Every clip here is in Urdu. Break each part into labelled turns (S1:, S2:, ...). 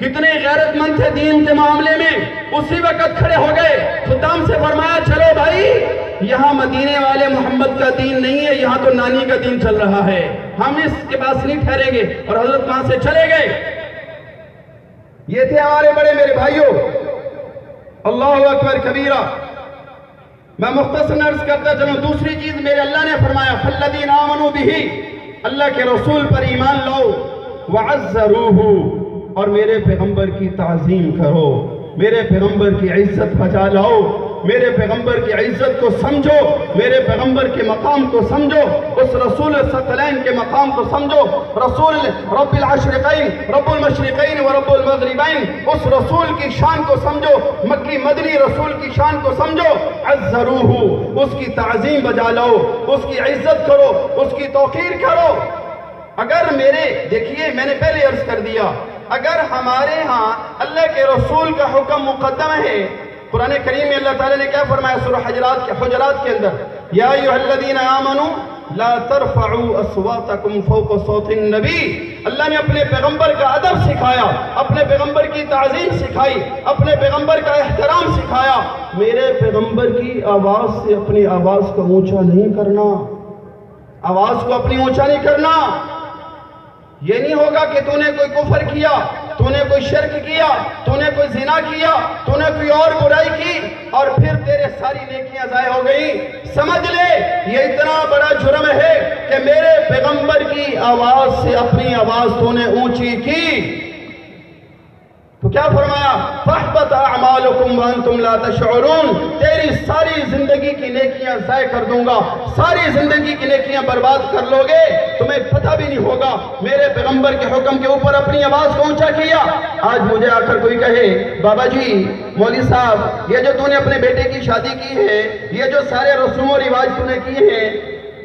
S1: کتنے غیرت مند تھے دین کے معاملے میں، اسی وقت کھڑے ہو گئے، خدام سے فرمایا چلو بھائی یہاں مدینے والے محمد کا دین نہیں ہے، یہاں تو نانی کا دین چل رہا ہے، ہم اس کے پاس نہیں ٹھہریں گے، اور حضرت وہاں سے چلے گئے۔ یہ تھے ہمارے بڑے میرے بھائیوں، اللہ اکبر کبیرہ۔ میں مختصر عرض کرتا چلوں، دوسری چیز میرے اللہ نے فرمایا فَالَّذِينَ آمَنُوا بِهِ، اللہ کے رسول پر ایمان لاؤ، وَعَزَّرُوهُ، اور میرے پیغمبر کی تعظیم کرو، میرے پیغمبر کی عزت بچا لاؤ، میرے پیغمبر کی عزت کو سمجھو، میرے پیغمبر کے مقام کو سمجھو، اس رسول الثقلین کے مقام کو سمجھو، رسول رب العشرقین رب المشرقین و رب المغربین، اس رسول کی شان کو سمجھو، مکی مدنی رسول کی شان کو سمجھو، عزروہ، اس کی تعظیم بجا لاؤ، اس کی عزت کرو، اس کی توقیر کرو۔ اگر دیکھیے میں نے پہلے عرض کر دیا، اگر ہمارے ہاں اللہ کے رسول کا حکم مقدم ہے، قرآن کریم میں اللہ تعالیٰ نے کیا فرمایا سورہ حجرات کے اندر، یا ایھا الذین آمنوا لا ترفعوا اصواتکم فوق صوت النبی، اللہ نے اپنے پیغمبر کا ادب سکھایا، اپنے پیغمبر کی تعظیم سکھائی، اپنے پیغمبر کا احترام سکھایا۔ میرے پیغمبر کی آواز سے اپنی آواز کو اونچا نہیں کرنا، آواز کو اپنی اونچا نہیں کرنا۔ یہ نہیں ہوگا کہ تو نے کوئی کفر کیا، تو نے کوئی شرک کیا، تو نے کوئی زنا کیا، تو نے کوئی اور برائی کی اور پھر تیرے ساری نیکیاں ضائع ہو گئی۔ سمجھ لے یہ اتنا بڑا جرم ہے کہ میرے پیغمبر کی آواز سے اپنی آواز تو نے اونچی کی۔ تو کیا فرمایا فَاحْبَطَ أَعْمَالُكُمْ وَأَنْتُمْ لَا تَشْعُرُونَ، تیری ساری زندگی کی نیکیاں ضائع کر دوں گا، ساری زندگی کی نیکیاں برباد کر لو گے، تمہیں پتہ بھی نہیں ہوگا۔ میرے پیغمبر کے حکم کے اوپر اپنی آواز کو اونچا کیا۔ آج مجھے آ کر کوئی کہے بابا جی مولوی صاحب یہ جو تو نے اپنے بیٹے کی شادی کی ہے، یہ جو سارے رسوم و رواج تو نے کیے ہیں،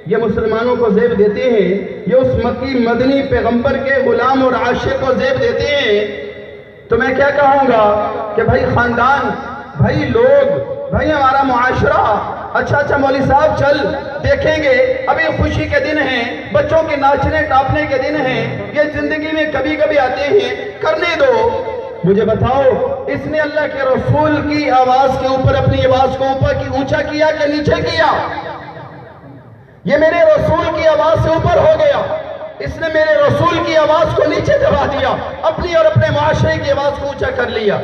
S1: یہ مسلمانوں کو زیب دیتے ہیں، یہ اس مکی مدنی پیغمبر کے غلام اور عاشق کو زیب دیتے ہیں، تو میں کیا کہوں گا کہ بھائی خاندان، بھائی لوگ، بھائی ہمارا معاشرہ، اچھا مولوی صاحب چل دیکھیں گے، ابھی خوشی کے دن ہیں، بچوں کے ناچنے ٹاپنے کے دن ہیں، یہ زندگی میں کبھی کبھی آتے ہیں، کرنے دو۔ مجھے بتاؤ اس نے اللہ کے رسول کی آواز کے اوپر اپنی آواز کو اوپر کی اونچا کیا کہ نیچے کیا؟ یہ میرے رسول کی آواز سے اوپر ہو گیا، اس نے میرے رسول کی آواز کو نیچے دبا دیا، اپنی اور اپنے معاشرے کی آواز کو اونچا کر لیا۔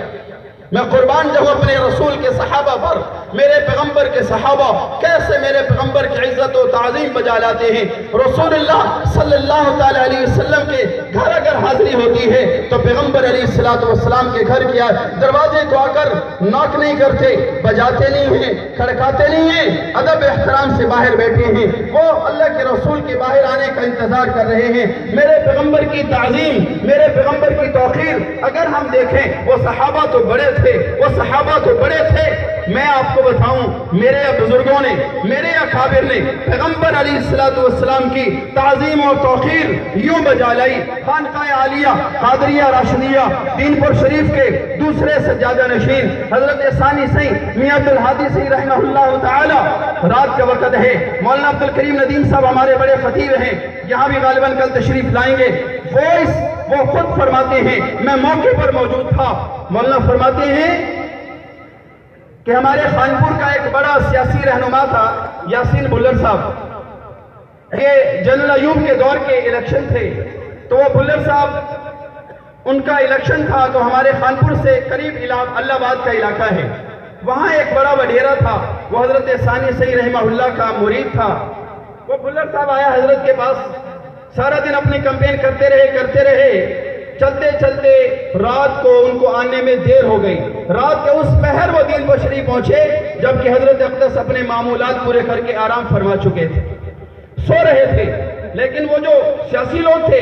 S1: میں قربان جاؤں اپنے رسول کے صحابہ پر، میرے پیغمبر کے صحابہ کیسے میرے پیغمبر کی عزت و تعظیم بجا لاتے ہیں۔ رسول اللہ صلی اللہ تعالی علیہ وسلم کے گھر اگر حاضری ہوتی ہے تو پیغمبر علیہ السلام کے گھر کیا دروازے کو آ کر ناک نہیں کرتے، بجاتے نہیں ہیں، کھڑکاتے نہیں ہیں، ادب احترام سے باہر بیٹھے ہیں، وہ اللہ کے رسول کے باہر آنے کا انتظار کر رہے ہیں۔ میرے پیغمبر کی تعظیم، میرے پیغمبر کی توقیر اگر ہم دیکھیں، وہ صحابہ تو بڑے تھے، وہ صحابہ تو بڑے تھے۔ میں آپ کو بتاؤں میرے بزرگوں نے، میرے اکابر نے پیغمبر علیہ السلام کی تعظیم اور توقیر یوں بجا لائی۔ خانقاہ عالیہ قادریہ راشدیہ دین پور شریف کے دوسرے سجادہ نشین حضرت ثانی سیں میاں عبدالہادی سیں رحمہ اللہ تعالی، رات کا وقت ہے، مولانا عبدالکریم ندیم صاحب ہمارے بڑے خطیب ہیں، یہاں بھی غالباً کل تشریف لائیں گے۔ وہ خود فرماتے ہیں، میں موقع پر موجود تھا، مولانا فرماتے ہیں کہ ہمارے خانپور کا ایک بڑا سیاسی رہنما تھا یاسین بھلر صاحب، یہ جنرل ایوب کے دور کے الیکشن تھے، تو وہ بھلر صاحب ان کا الیکشن تھا تو ہمارے خانپور سے قریب اللہ آباد کا علاقہ ہے، وہاں ایک بڑا وڈیرا تھا، وہ حضرت ثانی سیں رحمہ اللہ کا مرید تھا۔ وہ بھلر صاحب آیا حضرت کے پاس، سارا دن اپنی کمپین کرتے رہے، چلتے چلتے رات کو ان کو آنے میں دیر ہو گئی۔ رات کے اس پہر وہ دین پور شریف پہنچے جبکہ حضرت اقدس اپنے معمولات پورے کر کے آرام فرما چکے تھے، سو رہے تھے، لیکن وہ جو سیاسی لوگ تھے،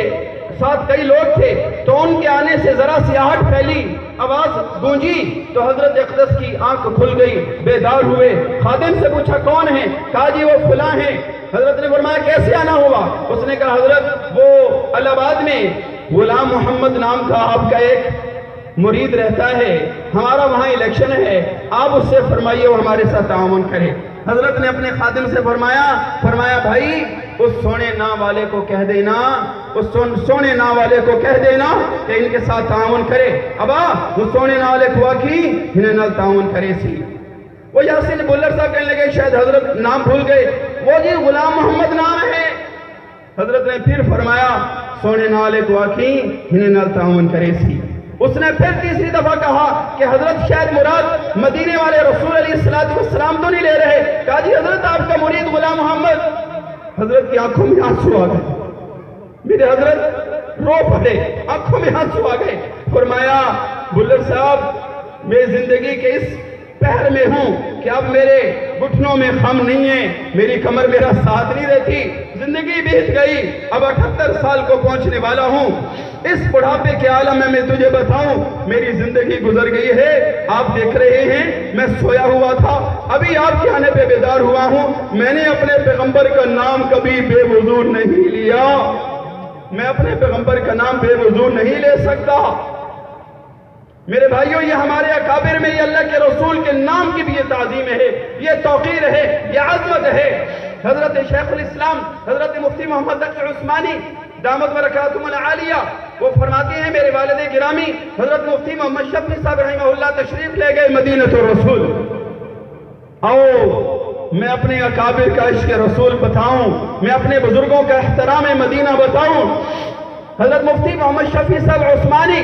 S1: ساتھ کئی لوگ تھے، تو ان کے آنے سے ذرا سی آہٹ پھیلی، آواز گونجی تو حضرت اقدس کی آنکھ کھل گئی، بیدار ہوئے، خادم سے پوچھا کون ہے؟ کہا جی وہ فلاں ہیں۔ حضرت نے فرمایا کیسے آنا ہوا؟ اس نے کہا حضرت وہ الہ آباد میں غلام محمد نام کا آپ کا ایک مرید رہتا ہے، ہمارا وہاں الیکشن ہے، آپ اس سے فرمائیے وہ ہمارے ساتھ تعاون کرے۔ حضرت نے اپنے خادم سے فرمایا بھائی اس سونے نا والے کو کہہ دینا، اس سونے نا والے کو کہہ دینا کہ ان کے ساتھ تعاون کرے۔ ابا وہ سونے نا والے کو کی انہیں نال تعاون کرے سی۔ وہ یاسین بولر صاحب کہنے لگے شاید حضرت نام بھول گئے، وہ جی غلام محمد نام ہے۔ حضرت نے پھر فرمایا سونے نا والے کو کی انہیں نال تعاون کرے سی۔ اس نے پھر تیسری دفعہ کہا کہ حضرت شاید مراد مدینے والے رسول علیہ السلام تو نہیں لے رہے۔ کہا جی حضرت آپ کا مرید غلام محمد۔ حضرت کی آنکھوں میں آنسو آ گئے، میرے حضرت رو پڑے، آنکھوں میں آنسو آ گئے۔ فرمایا بلر صاحب میں زندگی کے اس پہر میں ہوں کہ اب میرے گھٹنوں میں خم نہیں ہے، میری کمر میرا ساتھ نہیں دیتی، زندگی بیت گئی، اب 78 سال کو پہنچنے والا ہوں۔ اس بڑھاپے کے عالم میں تجھے بتاؤں میری زندگی گزر گئی ہے۔ آپ دیکھ رہے ہیں میں سویا ہوا تھا، ابھی آپ کے آنے پہ بیدار ہوا ہوں۔ میں نے اپنے پیغمبر کا نام کبھی بے وضو نہیں لیا، میں اپنے پیغمبر کا نام بے وضو نہیں لے سکتا۔ میرے بھائیوں یہ ہمارے اکابر میں یہ اللہ کے رسول کے نام کی بھی یہ تعظیم ہے، یہ توقیر ہے، یہ عظمت ہے۔ حضرت شیخ الاسلام حضرت مفتی محمد تقی عثمانی دامت برکاتہم العالیہ وہ فرماتے ہیں میرے والد گرامی حضرت مفتی محمد شفیع صاحب رحمہ اللہ تشریف لے گئے مدینہ الرسول۔ آؤ میں اپنے اکابر کا عشق رسول بتاؤں، میں اپنے بزرگوں کا احترام مدینہ بتاؤں۔ حضرت مفتی محمد شفیع صاحب عثمانی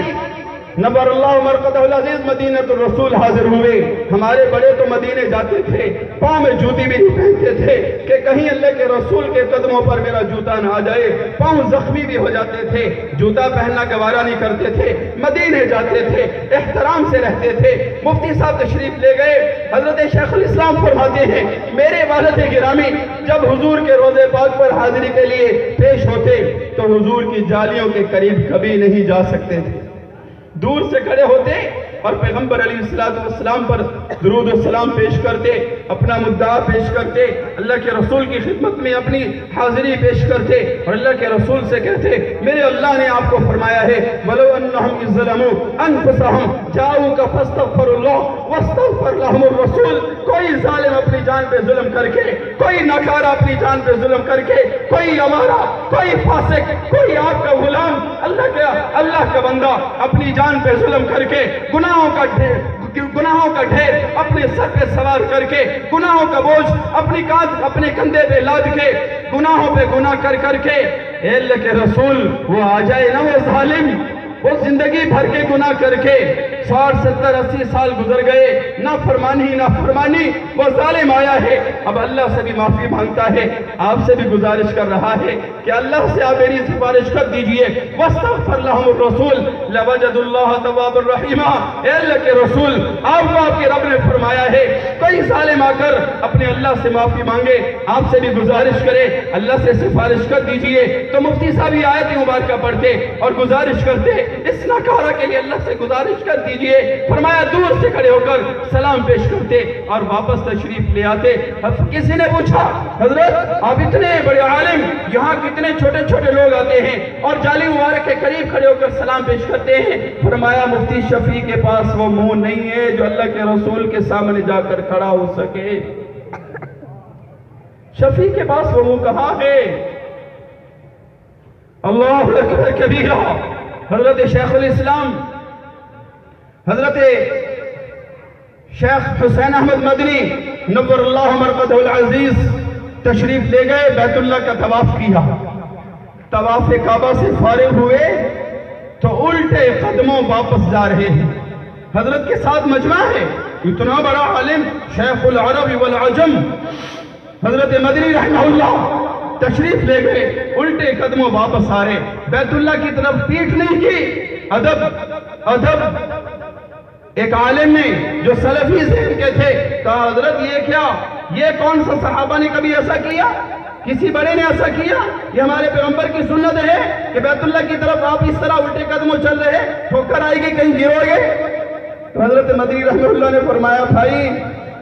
S1: نبر اللہ مرقدہ العزیز مدینہ الرسول حاضر ہوئے۔ ہمارے بڑے تو مدینے جاتے تھے، پاؤں میں جوتی بھی نہیں پہنتے تھے کہ کہیں اللہ کے رسول کے قدموں پر میرا جوتا نہ آ جائے، پاؤں زخمی بھی ہو جاتے تھے، جوتا پہننا گوارا نہیں کرتے تھے، مدینے جاتے تھے، احترام سے رہتے تھے۔ مفتی صاحب تشریف لے گئے، حضرت شیخ الاسلام فرماتے ہیں میرے والد گرامی جب حضور کے روضے پاک پر حاضری کے لیے پیش ہوتے تو حضور کی جالیوں کے قریب کبھی نہیں جا سکتے تھے، دور سے کھڑے ہوتے اور پیغمبر علیہ السلام پر درود و سلام پیش کرتے، اپنا مدعا پیش کرتے، اللہ کے رسول کی خدمت میں اپنی حاضری پیش کرتے اور اللہ کے رسول سے کہتے میرے اللہ نے آپ کو فرمایا ہے وَلَوْ أَنَّهُمْ إِذْ ظَلَمُوا أَنفُسَهُمْ جَاءُوكَ فَاسْتَغْفَرُوا اللَّهَ وَاسْتَغْفَرَ لَهُمُ الرَّسُولُ۔ کوئی ظالم اپنی جان پہ ظلم کر کے، کوئی ناکارہ اپنی جان پہ ظلم کر کے، کوئی امارہ، کوئی فاسق، کوئی آپ کا غلام، اللہ کا بندہ اپنی جان پہ ظلم کر کے گناہوں کا ڈھیر اپنے سر پہ سوار کر کے، گناہوں کا بوجھ اپنے کندھے پہ لاد کے، گناہوں پہ گناہ کر کے اے اللہ کے رسول وہ آ جائے نا وہ ظالم، وہ زندگی بھر کے گناہ کر کے 60 70 80 سال گزر گئے، نافرمانی وہ ظالم آیا ہے، اب اللہ سے بھی معافی مانگتا ہے، آپ سے بھی گزارش کر رہا ہے کہ اللہ سے آپ میری سفارش کر دیجئے واستغفر لهم الرسول لوجد اللہ تواب الرحیم۔ اے اللہ کے رسول آپ کو آپ کے رب نے فرمایا ہے کوئی ظالم آ کر اپنے اللہ سے معافی مانگے، آپ سے بھی گزارش کرے اللہ سے سفارش کر دیجئے، تو مفتی صاحب یہ آیت مبارکہ پڑھتے اور گزارش کرتے اس ناکارہ کے لیے اللہ سے گزارش کر دیجئے، فرمایا دور سے کھڑے ہو کر سلام پیش کرتے اور واپس تشریف لے آتے۔ کسی نے پوچھا حضرت آپ اتنے بڑے عالم یہاں کتنے چھوٹے چھوٹے لوگ آتے ہیں اور جالی مبارک کے قریب کھڑے ہو کر سلام پیش کرتے ہیں؟ فرمایا مفتی شفیع کے پاس وہ منہ نہیں ہے جو اللہ کے رسول کے سامنے جا کر کھڑا ہو سکے، شفیع کے پاس وہ منہ کہاں ہے؟ اللہ اکبر کبیرہ۔ حضرت شیخ الاسلام حضرت شیخ حسین احمد مدنی نور اللہ مرقدہ العزیز تشریف لے گئے، بیت اللہ کا طواف کیا، طواف کعبہ سے فارغ ہوئے تو الٹے قدموں واپس جا رہے ہیں، حضرت کے ساتھ مجمع ہے، اتنا بڑا عالم شیخ العرب والعجم حضرت مدنی رحمہ اللہ تشریف لے گئے، الٹے قدموں واپس آ رہے، بیت اللہ کی طرف پیٹھ نہیں کی، ادب۔ ایک عالم نے جو سلفی ذہن کے تھے کہا حضرت یہ کیا، یہ کون سا صحابہ نے کبھی ایسا کیا، کسی بڑے نے ایسا کیا؟ یہ ہمارے پیغمبر کی سنت ہے کہ بیت اللہ کی طرف آپ اس طرح الٹے قدموں چل رہے، ٹھوکر آئے گی کہیں گرو گے؟ تو حضرت مدنی رحمہ اللہ نے فرمایا بھائی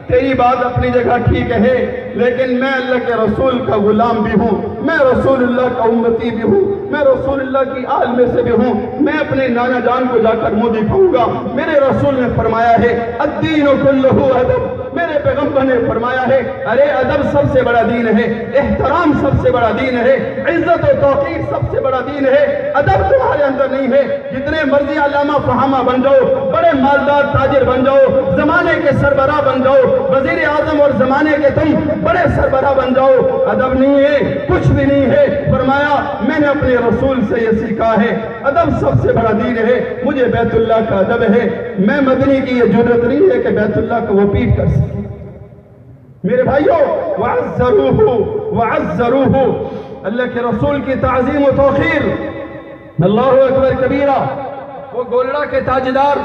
S1: تیری بات اپنی جگہ ٹھیک ہے لیکن میں اللہ کے رسول کا غلام بھی ہوں، میں رسول اللہ کا امتی بھی ہوں، میں رسول اللہ کی آل میں سے بھی ہوں، میں اپنے نانا جان کو جا کر منہ دکھاؤں گا۔ میرے رسول نے فرمایا ہے الدین کلہ ادب، میرے پیغمبر نے فرمایا ہے ارے ادب سب سے بڑا دین ہے، احترام سب سے بڑا دین ہے، عزت و توقیر سب سے بڑا دین ہے۔ ادب تمہارے اندر نہیں ہے، جتنے مرضی علامہ فہامہ بن جاؤ، بڑے مالدار تاجر بن جاؤ، زمانے کے سربراہ بن جاؤ، وزیر اعظم اور زمانے کے تم بڑے سربراہ بن جاؤ، ادب نہیں ہے، کچھ بھی نہیں ہے۔ فرمایا میں نے اپنے رسول سے یہ سیکھا ہے ادب سب سے بڑا دین ہے، مجھے بیت اللہ کا ادب ہے، میں مدنی کی یہ جرت نہیں ہے کہ بیت اللہ کو وہ پیٹ کر سکے۔ میرے بھائیوں وعزروہ اللہ کے رسول کی تعظیم و توقیر، اللہ اکبر کبیرہ۔ وہ گولڑا کے تاجدار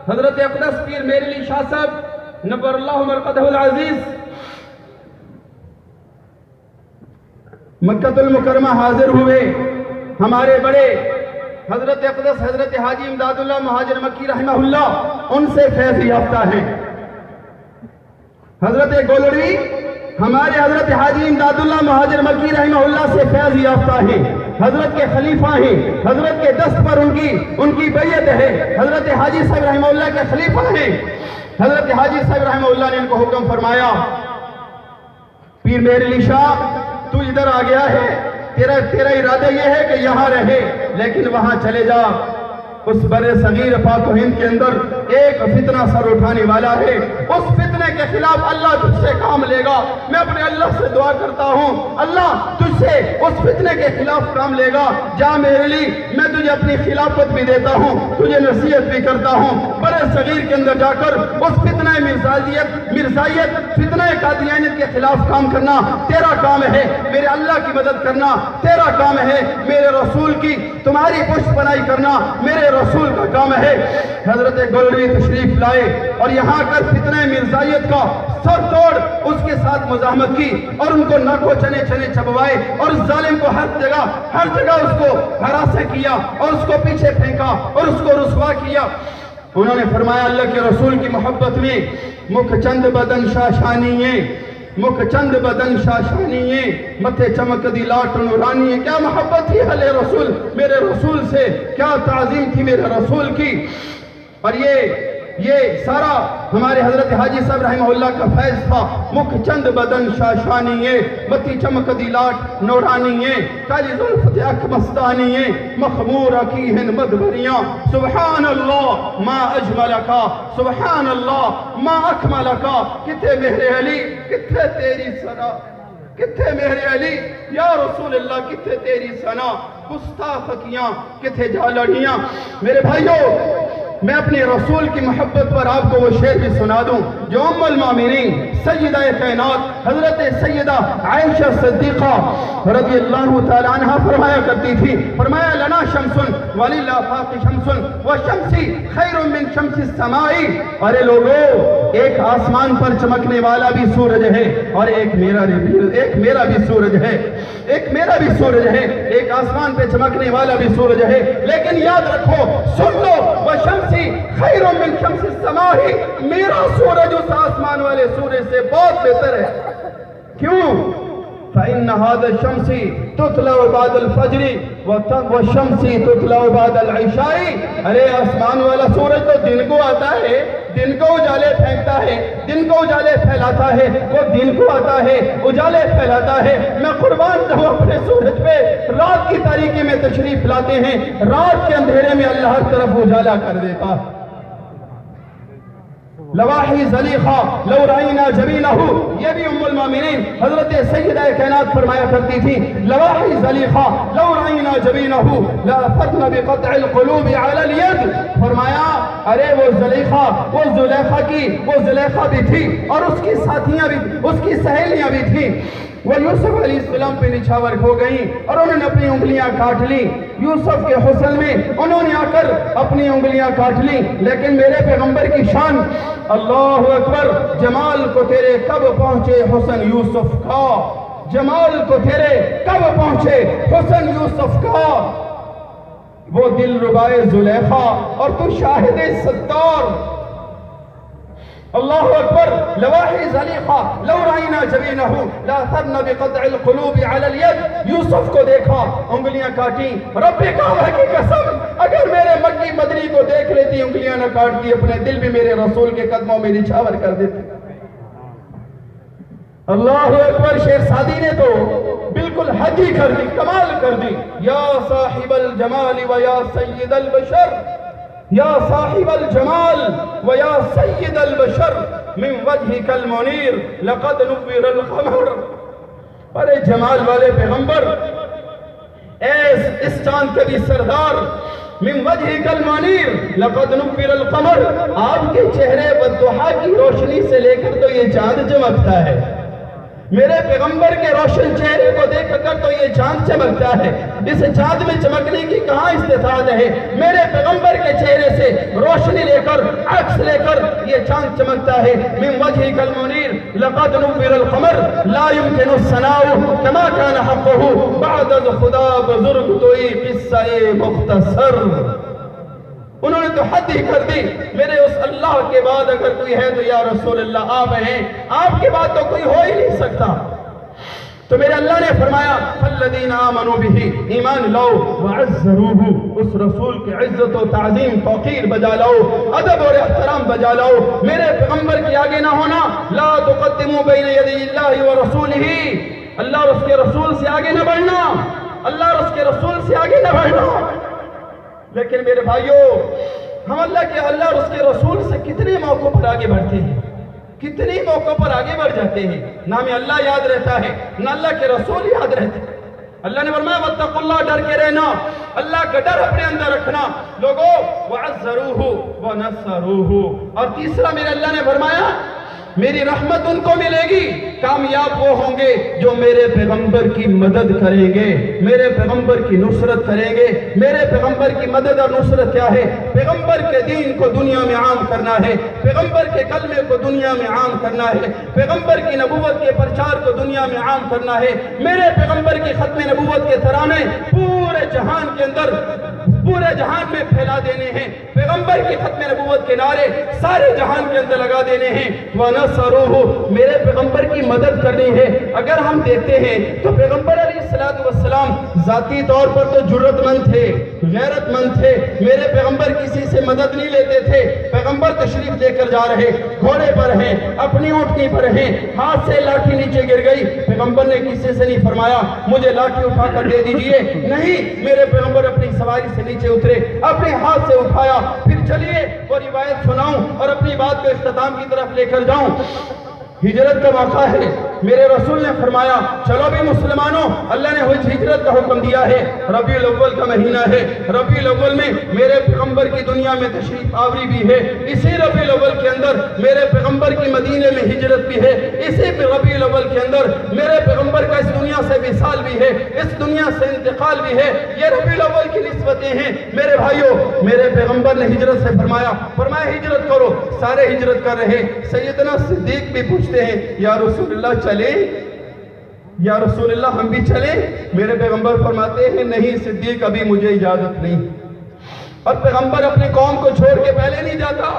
S1: حضرت اقدس پیر میرے علی شاہ صاحب نبر اللہ مرقدہ العزیز مکہ المکرمہ حاضر ہوئے، ہمارے بڑے حضرت اقدس حضرت حاجی امداد اللہ مہاجر مکی رحمہ اللہ ان سے فیض یافتہ ہیں۔ حضرت گولڑوی ہمارے حضرت حاجی امداد اللہ مہاجر مکی رحمہ اللہ سے فیض یافتہ ہیں، حضرت کے خلیفہ ہیں، حضرت کے دست پر ان کی بیعت ہے، حضرت حاجی صاحب رحمہ اللہ کے خلیفہ ہیں۔ حضرت حاجی صاحب رحمہ اللہ نے ان کو حکم فرمایا پیر میرے علی شاہ تو ادھر آ گیا ہے، تیرا ارادہ یہ ہے کہ یہاں رہے لیکن وہاں چلے جا، اس بر صغیر پاک و ہند کے اندر ایک فتنہ سر اٹھانے والا ہے، اس فتنے کے خلاف اللہ تجھ سے کام لے گا۔ میں اپنے اللہ سے دعا کرتا ہوں اللہ تجھ سے اس فتنے کے خلاف کام لے گا، جا میرے لیے، میں تجھے اپنی خلافت بھی دیتا ہوں، تجھے نصیحت بھی کرتا ہوں، بر صغیر کے اندر جا کر اس فتنہ مرزائیت فتنہ قادیانیت کے خلاف کام کرنا تیرا کام ہے، میرے اللہ کی مدد کرنا تیرا کام ہے، میرے رسول کی تمہاری پشت پناہی کرنا میرے رسول کا کام ہے۔ حضرت گولڑوی تشریف لائے اور یہاں کر فتنہ مرزائیت کا سر توڑ اس کے ساتھ مزاحمت کی اور ان کو ناکو چنے چبوائے اور ظالم کو ہر جگہ اس کو ہراساں کیا اور اس کو پیچھے پھینکا اور اس کو رسوا کیا۔ انہوں نے فرمایا اللہ کے رسول کی محبت میں مکھ چند بدن شاشانیے، مکھ چند بدن شاشانیے، متھے چمک دی لاٹ نورانی، کیا محبت تھی اہل رسول، میرے رسول سے کیا تعظیم تھی میرے رسول کی۔ اور یہ سارا ہمارے حضرت حاجی صاحب رحمہ اللہ کا فیض تھا۔ مکھ چند بدن شاشانیے، متھی چمک دی لاٹ نورانیے، کالی زلفت اکھ مستانیے، مخمور کی ہن مدبریاں، سبحان اللہ ما اجملکا، سبحان اللہ ما اکملکا، کتے میرے علی کتے تیری ثنا، کتے میرے علی یا رسول اللہ کتے تیری ثنا، گستاخیاں کتے جالڑیاں۔ میرے بھائیوں میں اپنے رسول کی محبت پر آپ کو وہ شعر بھی سنا دوں جو ام المومنین سیدہ کائنات حضرت سیدہ عائشہ صدیقہ رضی اللہ تعالیٰ عنہ فرمایا کرتی تھی۔ فرمایا لنا شمسن وللآفاق شمسن وشمسی خیر من شمس السماء، ارے لوگو ایک آسمان پر چمکنے والا بھی سورج ہے اور ایک میرا بھی سورج ہے، ایک میرا بھی سورج ہے، ایک آسمان پہ چمکنے والا بھی سورج ہے، لیکن یاد رکھو سن لو وشمسی خیر من شمس السماء، میرا سورج اس آسمان والے سورج سے بہت بہتر ہے۔ کیوں؟ فإن هذا الشمس تطلع بعد الفجر والشمس تطلع بعد العشاء، ارے آسمان والا سورج تو دن کو آتا ہے، دن کو اجالے پھینکتا ہے، دن کو اجالے پھیلاتا ہے، وہ دن کو آتا ہے اجالے پھیلاتا ہے۔ میں قربان جاؤں اپنے سورج پہ، رات کی تاریکی میں تشریف لاتے ہیں، رات کے اندھیرے میں اللہ ہر طرف اجالا کر دیتا۔ لواحی زلیخہ لو رائنا جبینہ، یہ بھی ام المومنین حضرت سیدہ کائنات فرمایا کرتی تھی، لواحی زلیخہ لو رائنا جبینہ لافرنا بقطع القلوب علی الید، فرمایا ارے وہ زلیخہ، وہ زلیخہ بھی تھی اور اس کی ساتھیاں بھی، اس کی سہیلیاں بھی تھیں، وہ یوسف علیہ السلام پہ نچھاور ہو گئیں اور انہوں نے اپنی انگلیاں کاٹ لی، یوسف کے حسن میں انہوں نے آ کر اپنی انگلیاں کاٹ لی، لیکن میرے پیغمبر کی شان، اللہ اکبر، جمال کو تیرے کب پہنچے حسن یوسف کا، جمال کو تیرے کب پہنچے حسن یوسف کا، وہ دل ربائے زلیخا اور تو شاہد ستار، اللہ اکبر، لواحی زلیخہ لو رائنا جبینہ لا ثرن بقطع القلوب علی الید، یوسف کو دیکھا انگلیاں کاٹی، رب کعبہ کی قسم اگر میرے مکی مدنی کو دیکھ لیتی انگلیاں نہ کاٹتی، اپنے دل بھی میرے رسول کے قدموں میں نچھاور کر دیتی۔ اللہ اکبر. شیر سعدی نے تو بالکل حد ہی کر دی, کمال کر دی. یا صاحب الجمال و یا سید البشر, یا صاحب الجمال و یا سید البشر, من وجهك المنیر لقد نور القمر. ارے جمال والے پیغمبر, اس چاند کے بھی سردار, من وجهك المنیر لقد نور القمر, آپ کے چہرے والضحا کی روشنی سے لے کر تو یہ چاند چمکتا ہے. میرے پیغمبر کے روشن چہرے کو دیکھ کر تو یہ چاند چمکتا ہے. اس چاند میں چمکنے کی کہاں استطاعت ہے؟ میرے پیغمبر کے چہرے سے روشنی لے کر, عکس لے کر یہ چاند چمکتا ہے. من وجهك المنیر لقد نور القمر لا يمكن الثناء كما كان حقه بعد از خدا بزرگ توئی قصہ مختصر. انہوں نے تو حد ہی کر دی. میرے اس اللہ کے بعد اگر کوئی ہے تو یا رسول اللہ آپ ہیں, آپ کے بعد تو کوئی ہو ہی نہیں سکتا. تو میرے اللہ نے فرمایا فالذین آمنوا به, ایمان لاؤ, وعزروه, اس رسول کی عزت و تعظیم توقیر بجا لاؤ, ادب اور احترام بجا لاؤ. میرے پیغمبر کے آگے نہ ہونا, لا تقدموا بین یدی اللہ ورسولہ, اللہ اور اس کے رسول سے آگے نہ بڑھنا, اللہ اور اس کے رسول سے آگے نہ بڑھنا. لیکن میرے بھائیوں, ہم اللہ اور اس کے رسول سے کتنے موقعوں پر آگے بڑھتے ہیں, کتنی موقعوں پر آگے بڑھ جاتے ہیں. نہ ہمیں اللہ یاد رہتا ہے, نہ اللہ کے رسول یاد رہتے ہیں. اللہ نے فرمایا واتقوا اللہ, ڈر کے رہنا, اللہ کا ڈر اپنے اندر رکھنا. لوگوں وعزروہ ونصروہ. اور تیسرا میرے اللہ نے فرمایا میری رحمت ان کو ملے گی, کامیاب وہ ہوں گے جو میرے پیغمبر کی مدد کریں گے, میرے پیغمبر کی نصرت کریں گے. میرے پیغمبر کی مدد اور نصرت کیا ہے؟ پیغمبر کے دین کو دنیا میں عام کرنا ہے, پیغمبر کے کلمے کو دنیا میں عام کرنا ہے, پیغمبر کی نبوت کے پرچار کو دنیا میں عام کرنا ہے. میرے پیغمبر کی ختم نبوت کے ترانے پورے جہان کے اندر, پورے جہان میں پھیلا دینے ہیں. پیغمبر کی ختم نبوت کے نعرے سارے جہان کے اندر لگا دینے ہیں. وَنَصَرُوهُ, میرے پیغمبر کی مدد کرنی ہے. اگر ہم دیکھتے ہیں تو پیغمبر علیہ السلام ذاتی طور پر تو جرت مند تھے, غیرت مند تھے. میرے پیغمبر کسی سے مدد نہیں لیتے تھے. پیغمبر تشریف لے کر جا رہے, گھوڑے پر ہیں, اپنی اونٹنی پر ہیں, ہاتھ سے لاٹھی نیچے گر گئی. پیغمبر نے کسی سے نہیں فرمایا مجھے لاٹھی اٹھا کر دے دیجئے, نہیں, میرے پیغمبر اپنی سواری سے نیچے اترے, اپنے ہاتھ سے اٹھایا. پھر چلیے وہ روایت سناؤں اور اپنی بات کو اختتام کی طرف لے کر جاؤں. ہجرت کا واقعہ ہے. میرے رسول نے فرمایا چلو بھی مسلمانوں, اللہ نے ہجرت کا حکم دیا ہے. ربیع الاول کا مہینہ ہے, ربیع الاول میں میرے پیغمبر کی دنیا میں تشریف آوری بھی ہے. اسی ربیع الاول کے اندر میرے پیغمبر کی مدینے میں ہجرت بھی ہے. اسی ربیع الاول کے اندر میرے پیغمبر کا اس دنیا سے وصال بھی ہے, اس دنیا سے انتقال بھی ہے. یہ ربیع الاول کی نسبتیں ہیں. میرے بھائیوں, میرے پیغمبر نے ہجرت سے فرمایا ہجرت کرو. سارے ہجرت کر رہے. سیدنا صدیق بھی پوچھتے ہیں یا رسول اللہ چلیں, یا رسول اللہ ہم بھی چلیں؟ میرے پیغمبر فرماتے ہیں نہیں صدیق, ابھی مجھے اجازت نہیں. اور پیغمبر اپنی قوم کو چھوڑ کے پہلے نہیں جاتا.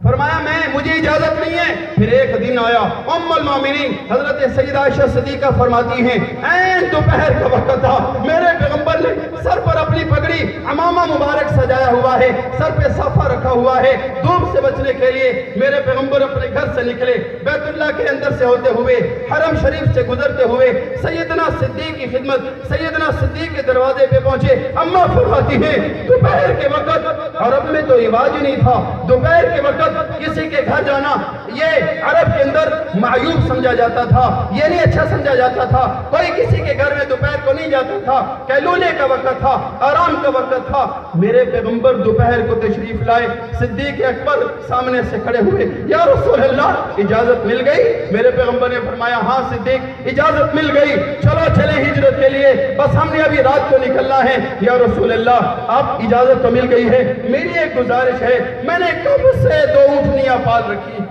S1: فرمایا مجھے اجازت نہیں ہے. پھر ایک دن آیا, ام المومنین حضرت سیدہ عائشہ صدیقہ فرماتی ہیں این دوپہر کا وقت تھا, میرے پیغمبر نے سر پر اپنی پگڑی عمامہ مبارک سجایا ہوا ہے, سر پہ صافہ رکھا ہوا ہے. دھوپ سے بچنے کے لیے میرے پیغمبر اپنے گھر سے نکلے, بیت اللہ کے اندر سے ہوتے ہوئے, حرم شریف سے گزرتے ہوئے سیدنا صدیق کی خدمت, سیدنا صدیق کے دروازے پہ پہنچے. اماں فرماتی ہیں دوپہر کے وقت, عرب میں تو رواج ہی نہیں تھا دوپہر کے وقت کسی کے گھر جانا, یہ عرب کے اندر معیوب سمجھا جاتا تھا, یہ نہیں اچھا سمجھا جاتا تھا. کوئی کسی کے گھر میں دوپہر کو نہیں جاتا تھا, کیلولے کا وقت تھا, آرام کا وقت تھا. میرے پیغمبر دوپہر کو تشریف لائے. صدیق اکبر سامنے سے کھڑے ہوئے, یا رسول اللہ اجازت مل گئی؟ میرے پیغمبر نے فرمایا ہاں صدیق اجازت مل گئی, چلو چلیں ہجرت کے لیے, بس ہم نے ابھی رات کو نکلنا ہے. یا رسول اللہ آپ اجازت تو مل گئی ہے, میری ایک گزارش ہے, میں نے کب سے 2 اونٹنیاں پال رکھی,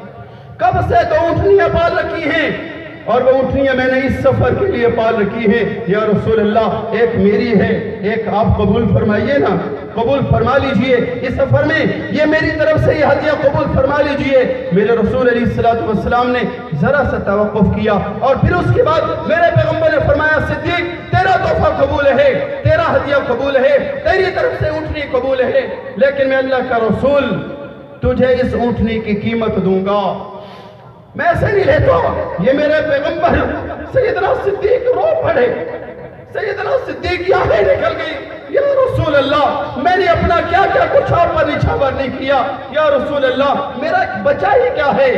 S1: کب سے 2 اونٹنیاں پال رکھی ہیں, اور وہ اونٹنیاں میں نے اس سفر کے لیے پال رکھی ہیں. یا رسول اللہ ایک میری ہے, ایک آپ قبول فرمائیے نا, قبول فرما لیجئے. اس سفر میں یہ میری طرف سے یہ ہدیہ قبول فرما لیجئے. میرے رسول علیہ السلام نے ذرا سا توقف کیا, اور پھر اس کے بعد میرے پیغمبر نے فرمایا صدیق تیرا تحفہ قبول ہے, تیرا ہدیہ قبول ہے, تیری طرف سے اونٹنی قبول ہے, لیکن میں اللہ کا رسول تجھے اس اونٹنی کی قیمت دوں گا. میں ایسے نہیں لیتا. یہ میرے پیغمبر سیدنا صدیق رو پڑے. سیدنا صدیق کی آنکھیں نکل گئی. یا رسول اللہ میں نے اپنا کیا کیا کچھ آپ پر نچھاور نہیں کیا. یا رسول اللہ میرا بچہ ہی کیا ہے.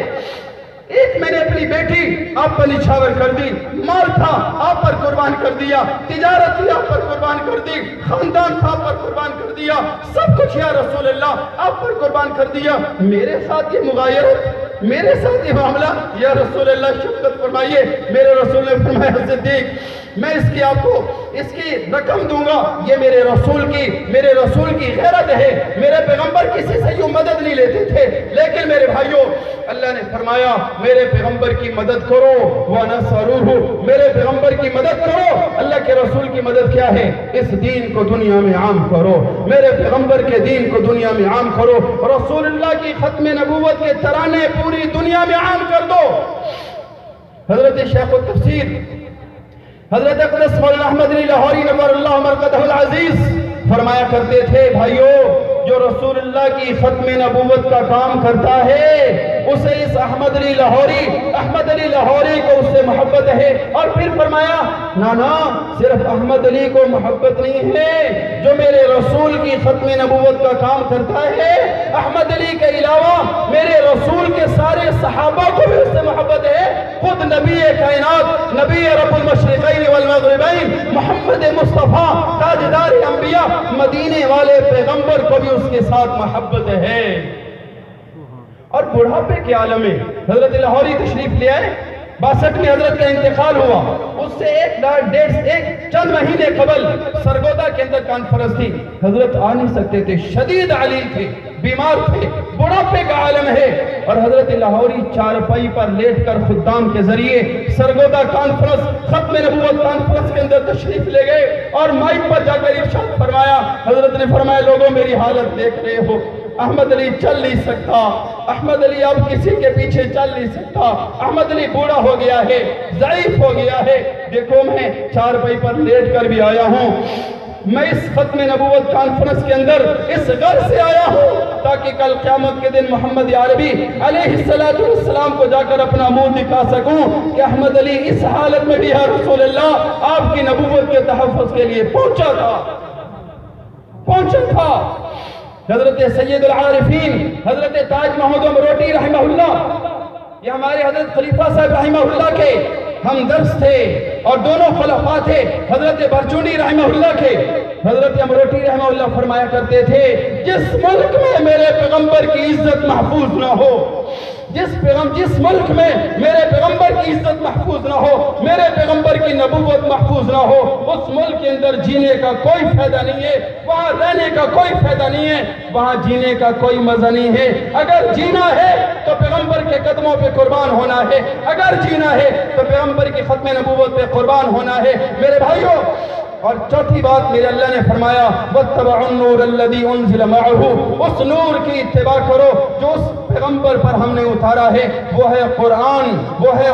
S1: ایک میں نے اپنی بیٹی آپ پر نچھاور کر دی, مال تھا آپ پر قربان کر دیا, تجارت تھی آپ پر قربان کر دی, خاندان تھا آپ پر قربان کر دیا, سب کچھ یا رسول اللہ آپ پر قربان کر دیا. میرے ساتھ یہ مغایرت, میرے ساتھ یہ معاملہ, یا رسول اللہ شفقت فرمائیے. میرے رسول نے فرمایا صدیق میں اس کی آپ کو اس کی رقم دوں گا, یہ میرے رسول کی غیرت ہے. میرے پیغمبر کسی سے یوں مدد نہیں لیتے تھے, لیکن میرے بھائیوں اللہ نے فرمایا میرے پیغمبر کی مدد کرو وَنَصَرُوهُ, میرے پیغمبر کی مدد کرو. اللہ کے رسول کی مدد کیا ہے؟ اس دین کو دنیا میں عام کرو, میرے پیغمبر کے دین کو دنیا میں عام کرو, رسول اللہ کی ختم نبوت کے ترانے پوری دنیا میں عام کر دو. حضرت شیخ التفسیر حضرت اقدس مولانا احمد علی لاہوری نور اللہ مرقدہ العزیز فرمایا کرتے تھے, بھائیو جو رسول اللہ کی ختم نبوت کا کام کرتا ہے اسے اس احمد علی لاہوری کو اس سے محبت ہے. اور پھر فرمایا نانا صرف احمد علی کو محبت نہیں ہے, جو میرے رسول کی ختم نبوت کا کام کرتا ہے احمد علی کے علاوہ میرے رسول کے سارے صحابہ کو بھی اس سے محبت ہے. خود نبی کائنات, نبی رب المشرقین والمغربین محمد مصطفیٰ تاجدار انبیاء مدینے والے پیغمبر کو بھی اس کے ساتھ محبت ہے. اور بڑھاپے کے عالم میں حضرت لاہوری تشریف لے آئے. 62 میں حضرت کا انتقال ہوا. اس سے چند مہینے قبل سرگودا کے اندر کانفرنس تھی. حضرت آ نہیں سکتے تھے, شدید علیل تھے, بیمار تھے, بڑھاپے کا عالم ہے. اور حضرت لاہوری چارپائی پر لیٹ کر خدام کے ذریعے سرگودا کانفرنس, ختم نبوت کانفرنس کے اندر تشریف لے گئے اور مائک پر جا کر ارشاد فرمایا. حضرت نے فرمایا لوگوں میری حالت دیکھ رہے ہو, احمد علی چل نہیں سکتا, احمد علی اب کسی کے پیچھے چل نہیں سکتا, احمد علی بوڑھا ہو گیا ہے, ضعیف ہو گیا ہے. دیکھو میں چارپائی پر لیٹ کر بھی آیا ہوں, میں اس ختم نبوت کانفرنس کے اندر اس غرض سے آیا ہوں تاکہ کل قیامت کے دن محمد عربی علیہ السلام کو جا کر اپنا منہ دکھا سکوں کہ احمد علی اس حالت میں بھی یا رسول اللہ آپ کی نبوت کے تحفظ کے لیے پہنچا تھا. حضرت سید العارفین حضرت تاج محمود مروٹی رحمہ اللہ, یہ ہمارے حضرت خلیفہ صاحب رحمہ اللہ کے ہمدرس تھے اور دونوں خلفاء تھے. حضرت برچونی رحمہ اللہ کے حضرت امروٹی رحمہ اللہ فرمایا کرتے تھے جس ملک میں میرے پیغمبر کی عزت محفوظ نہ ہو, جس ملک میں میرے پیغمبر کی عزت محفوظ نہ ہو, میرے پیغمبر کی نبوت محفوظ نہ ہو, اس ملک کے اندر جینے کا کوئی فائدہ نہیں ہے, وہاں رہنے کا کوئی فائدہ نہیں ہے, وہاں جینے کا کوئی مزہ نہیں ہے. اگر جینا ہے تو پیغمبر کے قدموں پہ قربان ہونا ہے, اگر جینا ہے تو پیغمبر کی ختم نبوت پہ قربان ہونا ہے. میرے بھائیوں اور چوتھی بات میرے اللہ نے فرمایا وَاتَّبَعُوا النُّورَ الَّذِي أُنزِلَ مَعَهُ, اس نور کی اتباع کرو جو اس پیغمبر پر ہم نے اتارا ہے, وہ ہے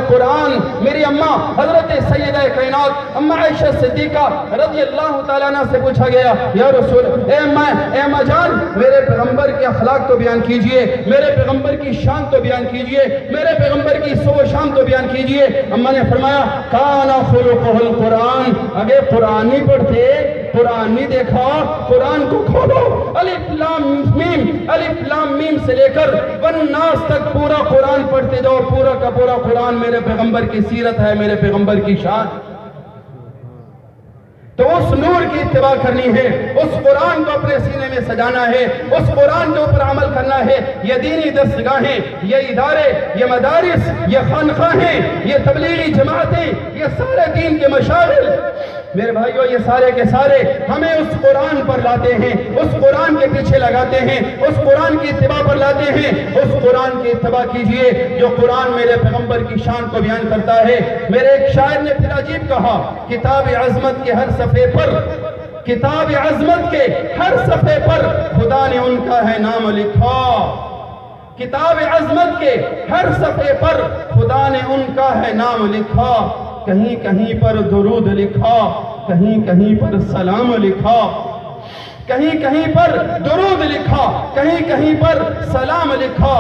S1: قرآن. میری اماں حضرت سیدہ کائنات اماں عائشہ صدیقہ رضی اللہ تعالیٰ عنہ سے پوچھا گیا یا رسول, اے اماں جان میرے پیغمبر کے اخلاق تو بیان کیجئے, میرے پیغمبر کی شان تو بیان کیجئے, میرے پیغمبر کی صبح و شام تو بیان کیجئے. اماں نے فرمایا کان خلقہ القرآن, اگر قرآن نہیں پڑھتے, قرآن نہیں دیکھا, قرآن کو کھولو, الف لام میم سے لے کر والناس تک پورا قرآن پڑھتے جاؤ. پورا کا پورا قرآن میرے پیغمبر کی سیرت ہے, میرے پیغمبر کی شان. تو اس نور کی اتباع کرنی ہے, اس قرآن کو اپنے سینے میں سجانا ہے, اس قرآن کے اوپر عمل کرنا ہے. یہ دینی دستگاہیں, یہ ادارے, یہ مدارس, یہ خانقاہیں, یہ تبلیغی جماعتیں, یہ سارے دین کے مشاغل میرے بھائیو یہ سارے کے سارے ہمیں اس قرآن پر لاتے ہیں, اس قرآن کے پیچھے لگاتے ہیں, اس قرآن کی اتباع پر لاتے ہیں. اس قرآن کی اتباع کیجئے جو قرآن میرے پیغمبر کی شان کو بیان کرتا ہے. میرے ایک شاعر نے پھر عجیب کہا, کتاب عظمت کے ہر صفحے پر, کتاب عظمت کے ہر صفحے پر خدا نے ان کا ہے نام لکھا. کتاب عظمت کے ہر صفحے پر خدا نے ان کا ہے نام لکھا. کہیں کہیں پر درود لکھا, کہیں کہیں پر سلام لکھا, کہیں کہیں پر درود لکھا, کہیں کہیں پر سلام لکھا.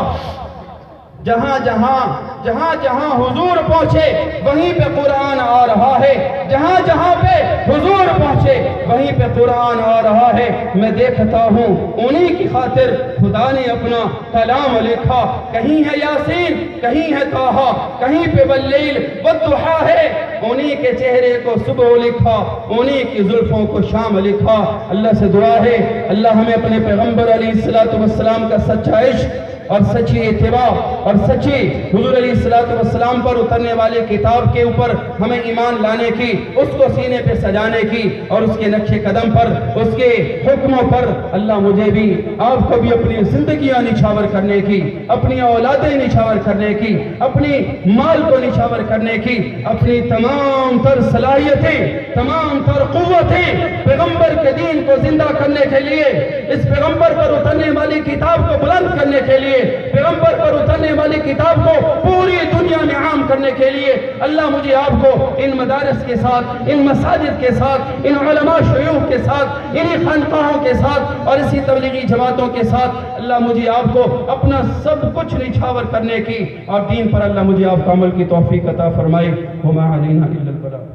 S1: جہاں جہاں حضور پہنچے وہیں پہ قرآن آ رہا ہے، جہاں پہ حضور پہنچے وہیں پہ قرآن آ رہا ہے۔ میں دیکھتا ہوں انہی کی خاطر خدا نے اپنا کلام لکھا، کہیں ہے یاسین، کہیں ہے طٰہٰ، کہیں پہ واللیل والضحیٰ ہے، انہی کے چہرے کو صبح لکھا، انہی کی زلفوں کو شام لکھا۔ اللہ سے دعا ہے اللہ ہمیں اپنے پیغمبر علیہ السلام کا سچا عشق اور سچی اتباع اور سچی حضور علیہ السلام پر اترنے والے کتاب کے اوپر ہمیں ایمان لانے کی، اس کو سینے پہ سجانے کی، اور اس کے نقش قدم پر، اس کے حکموں پر اللہ مجھے بھی آپ کو بھی اپنی زندگیاں نچھاور کرنے کی، اپنی اولادیں نچھاور کرنے کی، اپنی مال کو نچھاور کرنے کی، اپنی تمام تر صلاحیتیں، تمام تر قوتیں پیغمبر کے دین کو زندہ کرنے کے لیے، اس پیغمبر پر اترنے والی کتاب کو بلند کرنے کے لیے، پیغمبر پر اترنے والی کتاب کو پوری دنیا میں عام کرنے کے لیے اللہ مجھے آپ کو ان مدارس کے ساتھ، ان مساجد کے ساتھ، ان علماء شیوخ کے ساتھ، انہی خانقاہوں کے ساتھ اور اسی تبلیغی جماعتوں کے ساتھ اللہ مجھے آپ کو اپنا سب کچھ نچھاور کرنے کی اور دین پر اللہ مجھے آپ کو عمل کی توفیق عطا فرمائے۔ وما علینا الا البلاغ۔